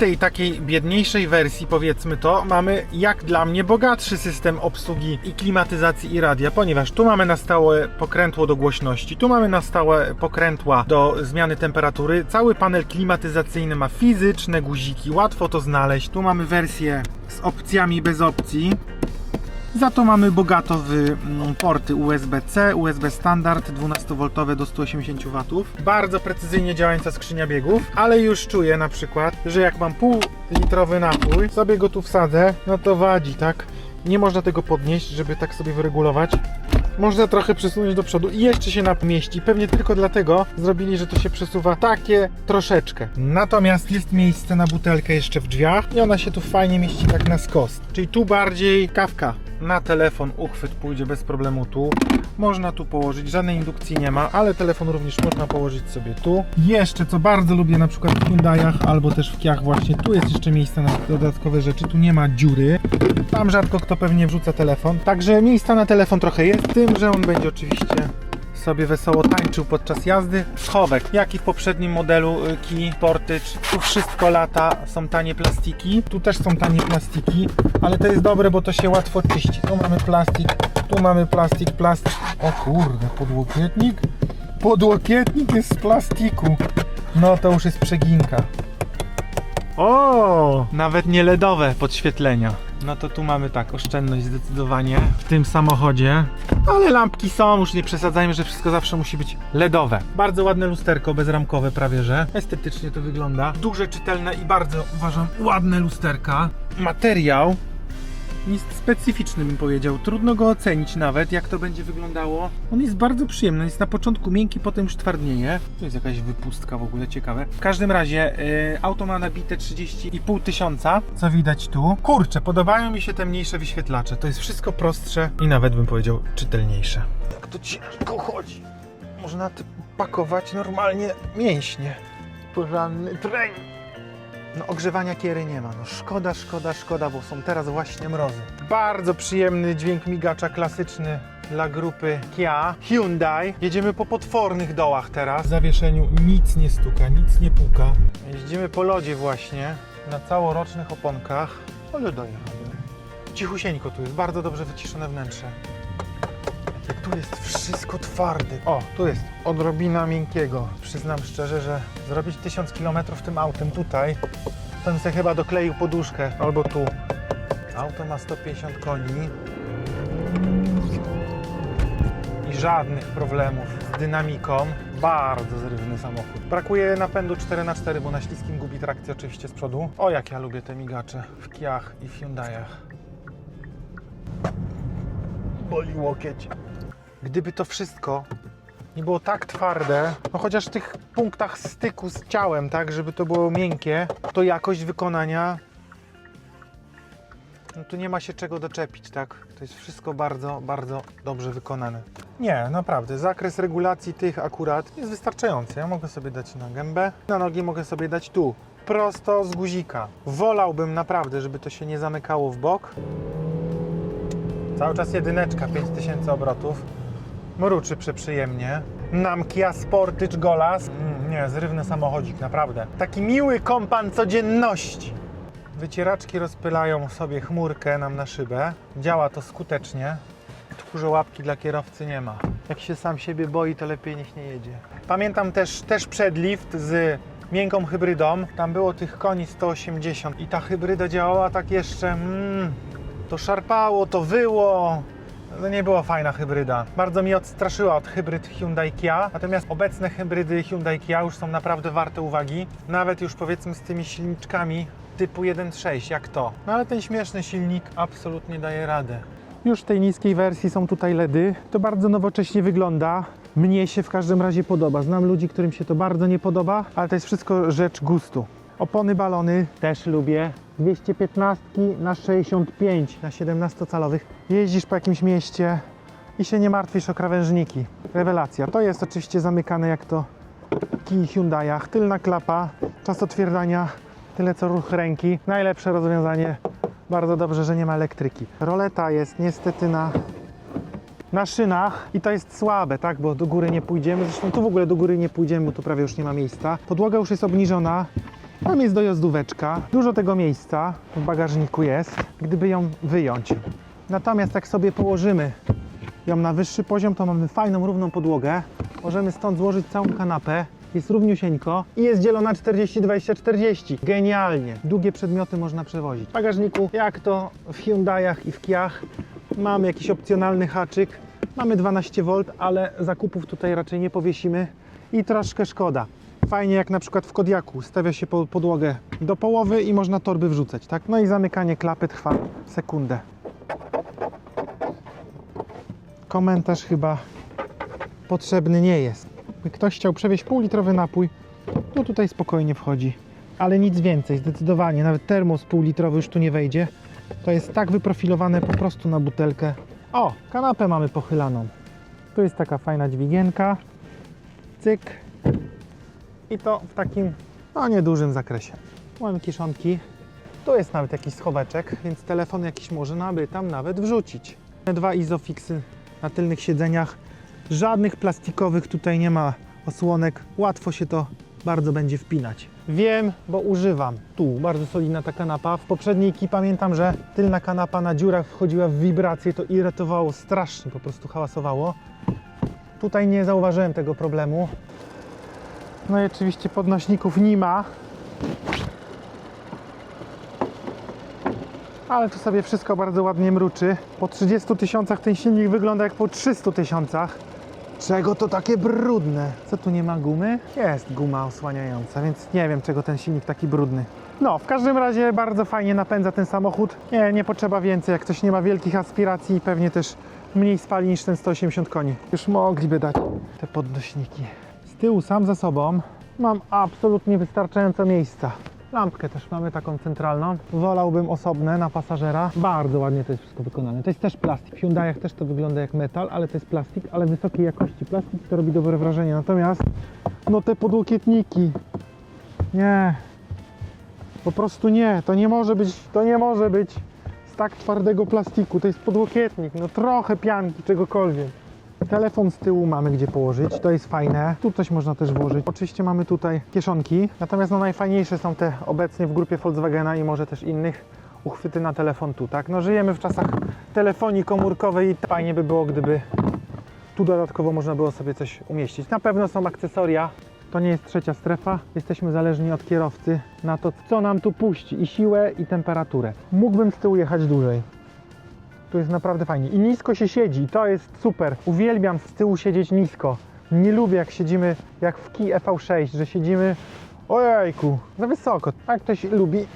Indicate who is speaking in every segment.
Speaker 1: tej takiej biedniejszej wersji, powiedzmy to, mamy jak dla mnie bogatszy system obsługi i klimatyzacji i radia, ponieważ tu mamy na stałe pokrętło do głośności, tu mamy na stałe pokrętła do zmiany temperatury, cały panel klimatyzacyjny ma fizyczne guziki, łatwo to znaleźć, tu mamy wersję z opcjami bez opcji. Za to mamy bogato w porty USB-C, USB standard 12V do 180W. Bardzo precyzyjnie działająca skrzynia biegów, ale już czuję na przykład, że jak mam półlitrowy napój, sobie go tu wsadzę, no to wadzi, tak? Nie można tego podnieść, żeby tak sobie wyregulować. Można trochę przesunąć do przodu i jeszcze się napmieści. Pewnie tylko dlatego zrobili, że to się przesuwa takie troszeczkę. Natomiast jest miejsce na butelkę jeszcze w drzwiach i ona się tu fajnie mieści tak na skos. Czyli tu bardziej kawka. Na telefon uchwyt pójdzie bez problemu tu. Można tu położyć, żadnej indukcji nie ma, ale telefon również można położyć sobie tu. Jeszcze, co bardzo lubię na przykład w Hyundaiach albo też w Kiach właśnie, tu jest jeszcze miejsce na dodatkowe rzeczy, tu nie ma dziury. Tam rzadko kto pewnie wrzuca telefon, także miejsca na telefon trochę jest, tym, że on będzie oczywiście sobie wesoło tańczył podczas jazdy. Schowek, jak i w poprzednim modelu Kia Sportage, tu wszystko lata, są tanie plastiki, tu też są tanie plastiki, ale to jest dobre, bo to się łatwo czyści. Tu mamy plastik, tu mamy plastik. O kurde, podłokietnik? Podłokietnik jest z plastiku. No to już jest przeginka. O, nawet nie LEDowe podświetlenia. No to tu mamy tak, oszczędność zdecydowanie w tym samochodzie. Ale lampki są, już nie przesadzajmy, że wszystko zawsze musi być LEDowe. Bardzo ładne lusterko, bezramkowe prawie że. Estetycznie to wygląda. Duże, czytelne i bardzo, uważam, ładne lusterka. Materiał jest specyficzny, bym powiedział. Trudno go ocenić nawet, jak to będzie wyglądało. On jest bardzo przyjemny, jest na początku miękki, potem już twardnieje. Tu jest jakaś wypustka w ogóle, ciekawe. W każdym razie auto ma nabite 30,5 tysiąca, co widać tu. Kurczę, podobają mi się te mniejsze wyświetlacze. To jest wszystko prostsze i nawet bym powiedział czytelniejsze. Jak to ciężko chodzi. Można pakować normalnie mięśnie. Poranny trening. No ogrzewania kiery nie ma, no szkoda, bo są teraz właśnie mrozy. Bardzo przyjemny dźwięk migacza klasyczny dla grupy Kia. Hyundai. Jedziemy po potwornych dołach teraz. W zawieszeniu nic nie stuka, nic nie puka. Jeździmy po lodzie właśnie, na całorocznych oponkach. Ale daje radę. Cichusieńko tu jest, bardzo dobrze wyciszone wnętrze. Tu jest wszystko twarde. O, tu jest odrobina miękkiego. Przyznam szczerze, że zrobić 1000 km tym autem tutaj, to bym sobie chyba dokleił poduszkę. Albo tu. Auto ma 150 koni. I żadnych problemów z dynamiką. Bardzo zrywny samochód. Brakuje napędu 4x4, bo na śliskim gubi trakcję oczywiście z przodu. O, jak ja lubię te migacze w Kiach i w Hyundaiach. Boli łokieć. Gdyby to wszystko nie było tak twarde, no chociaż w tych punktach styku z ciałem, tak, żeby to było miękkie, to jakość wykonania, no tu nie ma się czego doczepić, tak? To jest wszystko bardzo, bardzo dobrze wykonane. Nie, naprawdę, zakres regulacji tych akurat jest wystarczający. Ja mogę sobie dać na gębę, na nogi mogę sobie dać tu, prosto z guzika. Wolałbym naprawdę, żeby to się nie zamykało w bok. Cały czas jedyneczka, 5000 obrotów. Mruczy przeprzyjemnie. Nam Kia Sportage Golas. Nie, zrywny samochodzik, naprawdę. Taki miły kompan codzienności. Wycieraczki rozpylają sobie chmurkę nam na szybę. Działa to skutecznie. Tchórze łapki dla kierowcy nie ma. Jak się sam siebie boi, to lepiej niech nie jedzie. Pamiętam też przedlift z miękką hybrydą. Tam było tych koni 180 i ta hybryda działała tak jeszcze... To szarpało, to wyło. To nie była fajna hybryda. Bardzo mi odstraszyła od hybryd Hyundai Kia. Natomiast obecne hybrydy Hyundai Kia już są naprawdę warte uwagi. Nawet już powiedzmy z tymi silniczkami typu 1.6, jak to. No ale ten śmieszny silnik absolutnie daje radę. Już w tej niskiej wersji są tutaj LEDy. To bardzo nowocześnie wygląda. Mnie się w każdym razie podoba. Znam ludzi, którym się to bardzo nie podoba, ale to jest wszystko rzecz gustu. Opony, balony też lubię. 215 na 65 na 17-calowych. Jeździsz po jakimś mieście i się nie martwisz o krawężniki. Rewelacja. To jest oczywiście zamykane jak to w Kii i Hyundaiach. Tylna klapa, czas otwierania tyle co ruch ręki. Najlepsze rozwiązanie. Bardzo dobrze, że nie ma elektryki. Roleta jest niestety na szynach i to jest słabe, tak, bo do góry nie pójdziemy. Zresztą tu w ogóle do góry nie pójdziemy, bo tu prawie już nie ma miejsca. Podłoga już jest obniżona. Tam jest dojazdóweczka, dużo tego miejsca w bagażniku jest, gdyby ją wyjąć. Natomiast jak sobie położymy ją na wyższy poziom, to mamy fajną, równą podłogę. Możemy stąd złożyć całą kanapę. Jest równiusieńko i jest dzielona 40-20-40. Genialnie. Długie przedmioty można przewozić. W bagażniku, jak to w Hyundaiach i w Kiach, mamy jakiś opcjonalny haczyk. Mamy 12V, ale zakupów tutaj raczej nie powiesimy i troszkę szkoda. Fajnie jak na przykład w Kodiaku stawia się podłogę do połowy i można torby wrzucać, tak? No i zamykanie klapy trwa sekundę. Komentarz chyba potrzebny nie jest. Jakby ktoś chciał przewieźć półlitrowy napój, to tutaj spokojnie wchodzi. Ale nic więcej, zdecydowanie. Nawet termos półlitrowy już tu nie wejdzie. To jest tak wyprofilowane po prostu na butelkę. O, kanapę mamy pochylaną. Tu jest taka fajna dźwigienka. Cyk. I to w takim, no niedużym zakresie. Mamy kieszonki. Tu jest nawet jakiś schoweczek, więc telefon jakiś można by tam nawet wrzucić. 2 izofixy na tylnych siedzeniach. Żadnych plastikowych tutaj nie ma osłonek. Łatwo się to bardzo będzie wpinać. Wiem, bo używam. Tu bardzo solidna ta kanapa. W poprzedniej pamiętam, że tylna kanapa na dziurach wchodziła w wibrację. To irytowało strasznie, po prostu hałasowało. Tutaj nie zauważyłem tego problemu. No i oczywiście podnośników nie ma. Ale tu sobie wszystko bardzo ładnie mruczy. Po 30 000 ten silnik wygląda jak po 300 000. Czego to takie brudne? Co tu nie ma gumy? Jest guma osłaniająca, więc nie wiem czego ten silnik taki brudny. No, w każdym razie bardzo fajnie napędza ten samochód. Nie potrzeba więcej, jak ktoś nie ma wielkich aspiracji i pewnie też mniej spali niż ten 180 koni. Już mogliby dać te podnośniki. Z tyłu sam za sobą mam absolutnie wystarczająco miejsca. Lampkę też mamy taką centralną. Wolałbym osobne na pasażera. Bardzo ładnie to jest wszystko wykonane. To jest też plastik. W Hyundaiach też to wygląda jak metal, ale to jest plastik, ale wysokiej jakości plastik, to robi dobre wrażenie. Natomiast no te podłokietniki. Nie. Po prostu nie. To nie może być z tak twardego plastiku. To jest podłokietnik. No trochę pianki, czegokolwiek. Telefon z tyłu mamy gdzie położyć, to jest fajne. Tu coś można też włożyć. Oczywiście mamy tutaj kieszonki, natomiast no najfajniejsze są te obecnie w grupie Volkswagena i może też innych uchwyty na telefon tu, tak? No żyjemy w czasach telefonii komórkowej i fajnie by było, gdyby tu dodatkowo można było sobie coś umieścić. Na pewno są akcesoria. To nie jest trzecia strefa. Jesteśmy zależni od kierowcy na to, co nam tu puści i siłę i temperaturę. Mógłbym z tyłu jechać dłużej. Tu jest naprawdę fajnie. I nisko się siedzi, to jest super. Uwielbiam z tyłu siedzieć nisko. Nie lubię jak siedzimy jak w Kia EV6, że siedzimy ojejku, za wysoko. Jak ktoś lubi,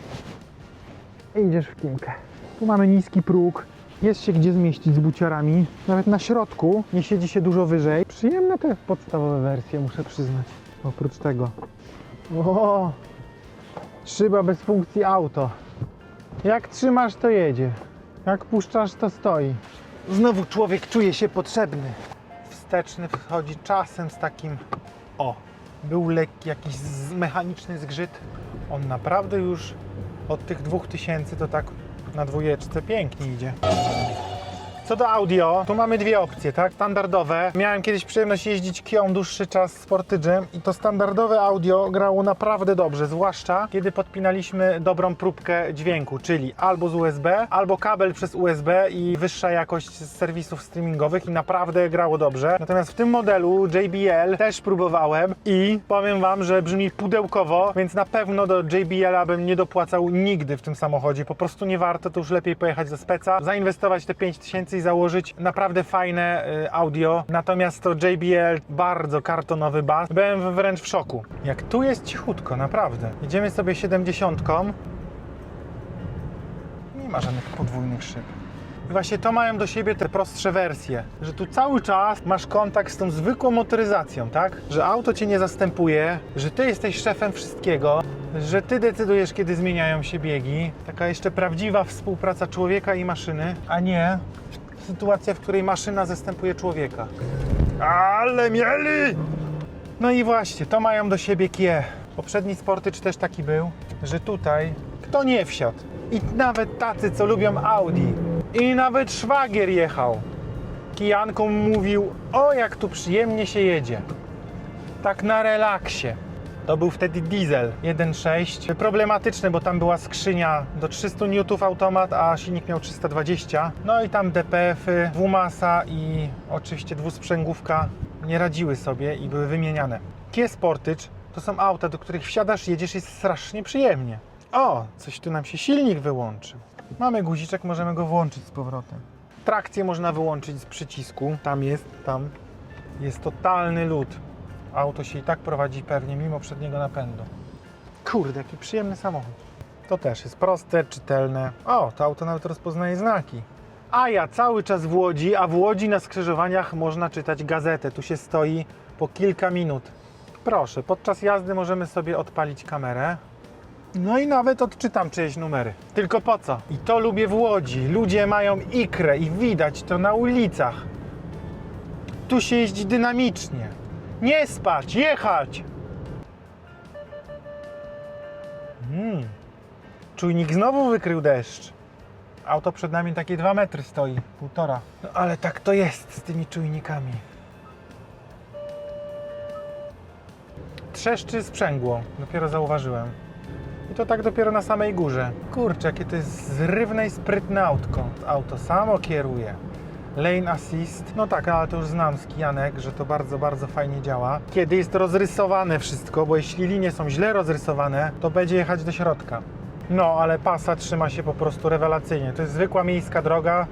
Speaker 1: idziesz w kimkę. Tu mamy niski próg. Jest się gdzie zmieścić z buciorami. Nawet na środku nie siedzi się dużo wyżej. Przyjemne te podstawowe wersje, muszę przyznać. Oprócz tego. O, szyba bez funkcji auto. Jak trzymasz, to jedzie. Jak puszczasz, to stoi. Znowu człowiek czuje się potrzebny. Wsteczny wchodzi czasem z takim... O, był lekki jakiś mechaniczny zgrzyt. On naprawdę już od tych 2000 to tak na dwójeczce pięknie idzie. Co do audio, tu mamy dwie opcje, tak? Standardowe. Miałem kiedyś przyjemność jeździć Kią dłuższy czas Sportydżem i to standardowe audio grało naprawdę dobrze, zwłaszcza kiedy podpinaliśmy dobrą próbkę dźwięku, czyli albo z USB, albo kabel przez USB i wyższa jakość z serwisów streamingowych i naprawdę grało dobrze. Natomiast w tym modelu JBL też próbowałem i powiem Wam, że brzmi pudełkowo, więc na pewno do JBL-a bym nie dopłacał nigdy w tym samochodzie. Po prostu nie warto, to już lepiej pojechać do speca, zainwestować te 5000 i założyć naprawdę fajne audio. Natomiast to JBL bardzo kartonowy bas. Byłem wręcz w szoku. Jak tu jest cichutko, naprawdę. Jedziemy sobie 70. Nie ma żadnych podwójnych szyb. I właśnie to mają do siebie te prostsze wersje, że tu cały czas masz kontakt z tą zwykłą motoryzacją, tak? Że auto cię nie zastępuje, że ty jesteś szefem wszystkiego, że ty decydujesz, kiedy zmieniają się biegi. Taka jeszcze prawdziwa współpraca człowieka i maszyny, a nie sytuacja, w której maszyna zastępuje człowieka. Ale mieli! No i właśnie, to mają do siebie Kie. Poprzedni Sportydż też taki był, że tutaj kto nie wsiadł. I nawet tacy, co lubią Audi. I nawet szwagier jechał. Kijankom mówił, o jak tu przyjemnie się jedzie. Tak na relaksie. To był wtedy diesel 1.6. Problematyczny, bo tam była skrzynia do 300 N automat, a silnik miał 320. No i tam DPF-y, WMAS-a i oczywiście dwusprzęgówka nie radziły sobie i były wymieniane. Kia Sportage to są auta, do których wsiadasz, jedziesz, jest strasznie przyjemnie. O, coś tu nam się silnik wyłączył. Mamy guziczek, możemy go włączyć z powrotem. Trakcję można wyłączyć z przycisku. Tam jest totalny lód. Auto się i tak prowadzi pewnie mimo przedniego napędu. Kurde, jaki przyjemny samochód. To też jest proste, czytelne. O, to auto nawet rozpoznaje znaki. A ja cały czas w Łodzi, a w Łodzi na skrzyżowaniach można czytać gazetę. Tu się stoi po kilka minut. Proszę, podczas jazdy możemy sobie odpalić kamerę. No i nawet odczytam czyjeś numery. Tylko po co? I to lubię w Łodzi. Ludzie mają ikrę i widać to na ulicach. Tu się jeździ dynamicznie. Nie spać, jechać! Czujnik znowu wykrył deszcz. Auto przed nami takie 2 metry stoi, 1,5. No ale tak to jest z tymi czujnikami. Trzeszczy sprzęgło, dopiero zauważyłem. I to tak dopiero na samej górze. Kurczę, jakie to jest zrywne i sprytne autko. Auto samo kieruje. Lane Assist, no tak, ale to już znam z kijanek, że to bardzo, bardzo fajnie działa. Kiedy jest rozrysowane wszystko, bo jeśli linie są źle rozrysowane, to będzie jechać do środka. No, ale pasa trzyma się po prostu rewelacyjnie. To jest zwykła miejska droga,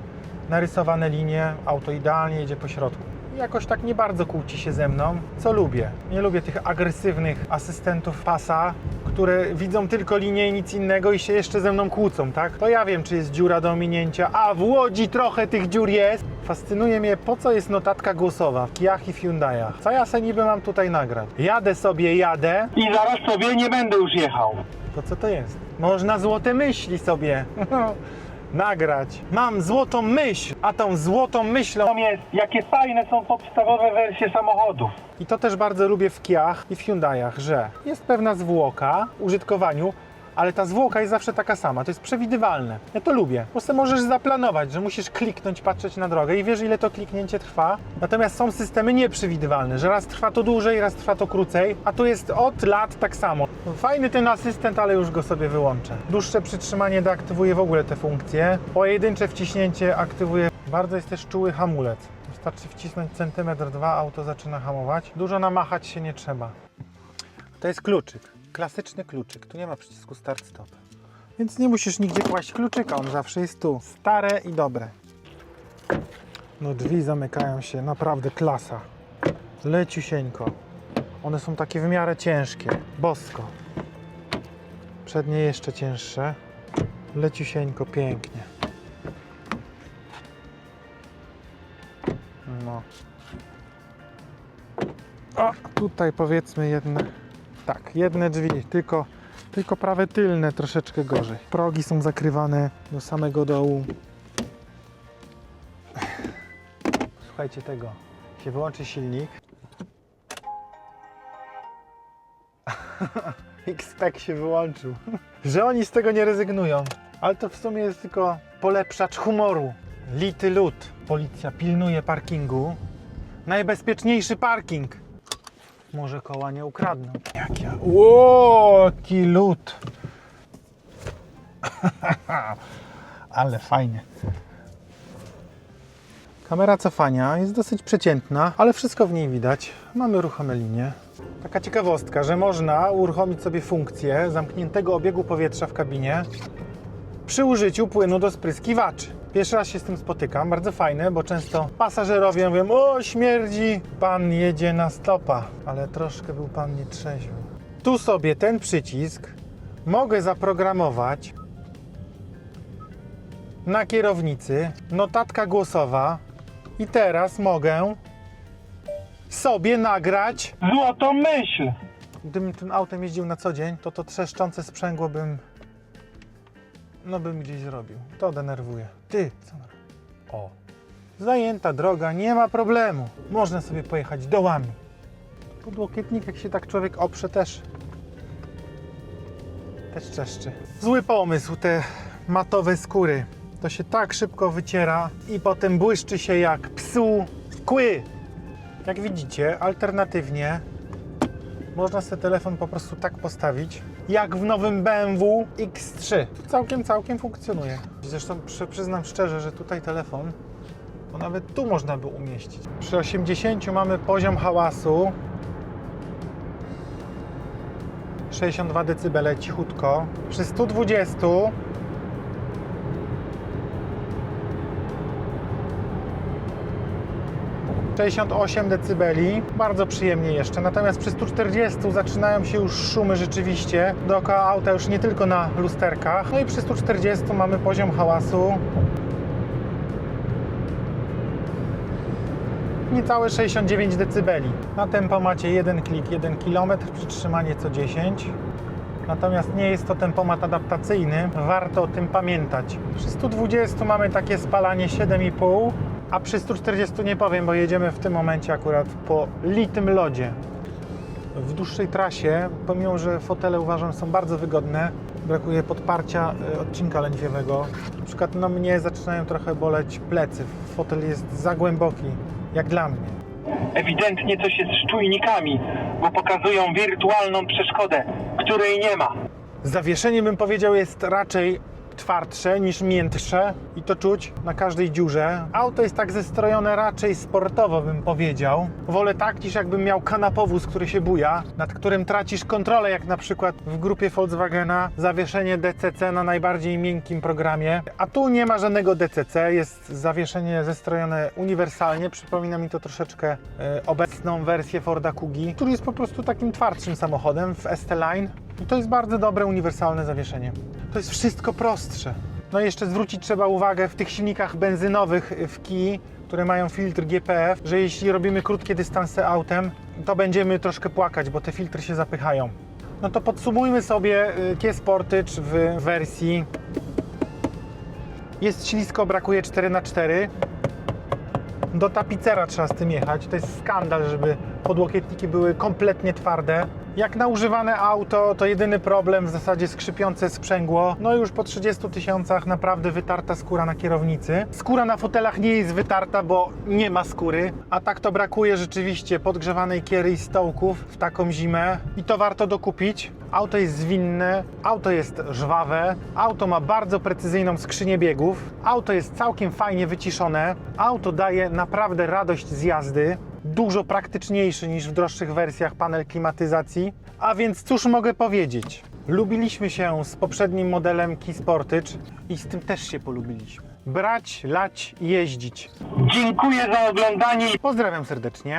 Speaker 1: narysowane linie, auto idealnie jedzie po środku. Jakoś tak nie bardzo kłóci się ze mną, co lubię. Nie lubię tych agresywnych asystentów pasa, które widzą tylko linię i nic innego i się jeszcze ze mną kłócą, tak? To ja wiem, czy jest dziura do ominięcia, a w Łodzi trochę tych dziur jest. Fascynuje mnie, po co jest notatka głosowa w Kiach i w Hyundaiach. Co ja se niby mam tutaj nagrać? Jadę i zaraz sobie nie będę już jechał. To co to jest? Można złote myśli sobie nagrać. Mam złotą myśl, a tą złotą myślą jest, jakie fajne są podstawowe wersje samochodów. I to też bardzo lubię w Kiach i w Hyundaiach, że jest pewna zwłoka w użytkowaniu, ale ta zwłoka jest zawsze taka sama, to jest przewidywalne. Ja to lubię. Po prostu możesz zaplanować, że musisz kliknąć, patrzeć na drogę i wiesz, ile to kliknięcie trwa. Natomiast są systemy nieprzewidywalne, że raz trwa to dłużej, raz trwa to krócej, a tu jest od lat tak samo. Fajny ten asystent, ale już go sobie wyłączę. Dłuższe przytrzymanie deaktywuje w ogóle te funkcje. Pojedyncze wciśnięcie aktywuje. Bardzo jest też czuły hamulec. Wystarczy wcisnąć centymetr, 2, auto zaczyna hamować. Dużo namachać się nie trzeba. To jest kluczyk. Klasyczny kluczyk. Tu nie ma przycisku start-stop. Więc nie musisz nigdzie kłaść kluczyka, on zawsze jest tu. Stare i dobre. No drzwi zamykają się, naprawdę klasa. Leciusieńko. One są takie w miarę ciężkie. Bosko. Przednie jeszcze cięższe. Leciusieńko, pięknie. No. O, tutaj powiedzmy jedne. Tak, jedne drzwi, tylko prawe tylne troszeczkę gorzej. Progi są zakrywane do samego dołu. Słuchajcie tego, się wyłączy silnik. X-Spec się wyłączył. Że oni z tego nie rezygnują. Ale to w sumie jest tylko polepszacz humoru. Lity lód. Policja pilnuje parkingu. Najbezpieczniejszy parking. Może koła nie ukradną. Jak ja... Ło, jaki lód. Ale fajnie. Kamera cofania jest dosyć przeciętna, ale wszystko w niej widać. Mamy ruchome linie. Taka ciekawostka, że można uruchomić sobie funkcję zamkniętego obiegu powietrza w kabinie przy użyciu płynu do spryskiwaczy. Pierwszy raz się z tym spotykam, bardzo fajne, bo często pasażerowie mówią: o, śmierdzi, pan jedzie na stopa, ale troszkę był pan nietrzeźwy. Tu sobie ten przycisk mogę zaprogramować na kierownicy, notatka głosowa i teraz mogę sobie nagrać złotą myśl. Gdybym tym autem jeździł na co dzień, to trzeszczące sprzęgło bym gdzieś zrobił. To denerwuje. Ty, co na... O, zajęta droga, nie ma problemu. Można sobie pojechać dołami. Podłokietnik, jak się tak człowiek oprze, też czeszczy. Zły pomysł, te matowe skóry. To się tak szybko wyciera i potem błyszczy się jak psu kły. Jak widzicie, alternatywnie Można sobie telefon po prostu tak postawić, jak w nowym BMW X3. Całkiem funkcjonuje. Zresztą przyznam szczerze, że tutaj telefon, bo nawet tu można by umieścić. Przy 80 mamy poziom hałasu 62 dB, cichutko. Przy 120 68 dB, bardzo przyjemnie jeszcze. Natomiast przy 140 zaczynają się już szumy rzeczywiście dookoła auta, już nie tylko na lusterkach. No i przy 140 mamy poziom hałasu niecałe 69 dB. Na tempomacie 1 klik, 1 km, przytrzymanie co 10. Natomiast nie jest to tempomat adaptacyjny, warto o tym pamiętać. Przy 120 mamy takie spalanie 7,5, a przy 140 nie powiem, bo jedziemy w tym momencie akurat po litym lodzie. W dłuższej trasie, pomimo że fotele uważam są bardzo wygodne, brakuje podparcia odcinka lędźwiowego. Na przykład mnie zaczynają trochę boleć plecy, fotel jest za głęboki, jak dla mnie.
Speaker 2: Ewidentnie coś jest z czujnikami, bo pokazują wirtualną przeszkodę, której nie ma.
Speaker 1: Zawieszenie, bym powiedział, jest raczej twardsze niż miętsze i to czuć na każdej dziurze. Auto jest tak zestrojone raczej sportowo, bym powiedział. Wolę tak, niż jakbym miał kanapowóz, który się buja, nad którym tracisz kontrolę, jak na przykład w grupie Volkswagena zawieszenie DCC na najbardziej miękkim programie. A tu nie ma żadnego DCC, jest zawieszenie zestrojone uniwersalnie. Przypomina mi to troszeczkę obecną wersję Forda Kugi, który jest po prostu takim twardszym samochodem w ST-Line. I to jest bardzo dobre, uniwersalne zawieszenie. To jest wszystko prostsze. No i jeszcze zwrócić trzeba uwagę w tych silnikach benzynowych w Kii, które mają filtr GPF, że jeśli robimy krótkie dystanse autem, to będziemy troszkę płakać, bo te filtry się zapychają. No to podsumujmy sobie Kia Sportage w wersji. Jest ślisko, brakuje 4x4. Do tapicera trzeba z tym jechać. To jest skandal, żeby podłokietniki były kompletnie twarde. Jak na używane auto, to jedyny problem w zasadzie skrzypiące sprzęgło. No już po 30 tysiącach naprawdę wytarta skóra na kierownicy. Skóra na fotelach nie jest wytarta, bo nie ma skóry. A tak to brakuje rzeczywiście podgrzewanej kiery i stołków w taką zimę. I to warto dokupić. Auto jest zwinne, auto jest żwawe, auto ma bardzo precyzyjną skrzynię biegów, auto jest całkiem fajnie wyciszone, auto daje naprawdę radość z jazdy, dużo praktyczniejszy niż w droższych wersjach panel klimatyzacji. A więc cóż mogę powiedzieć? Lubiliśmy się z poprzednim modelem Kia Sportage i z tym też się polubiliśmy. Brać, lać i jeździć.
Speaker 2: Dziękuję za oglądanie.
Speaker 1: Pozdrawiam serdecznie.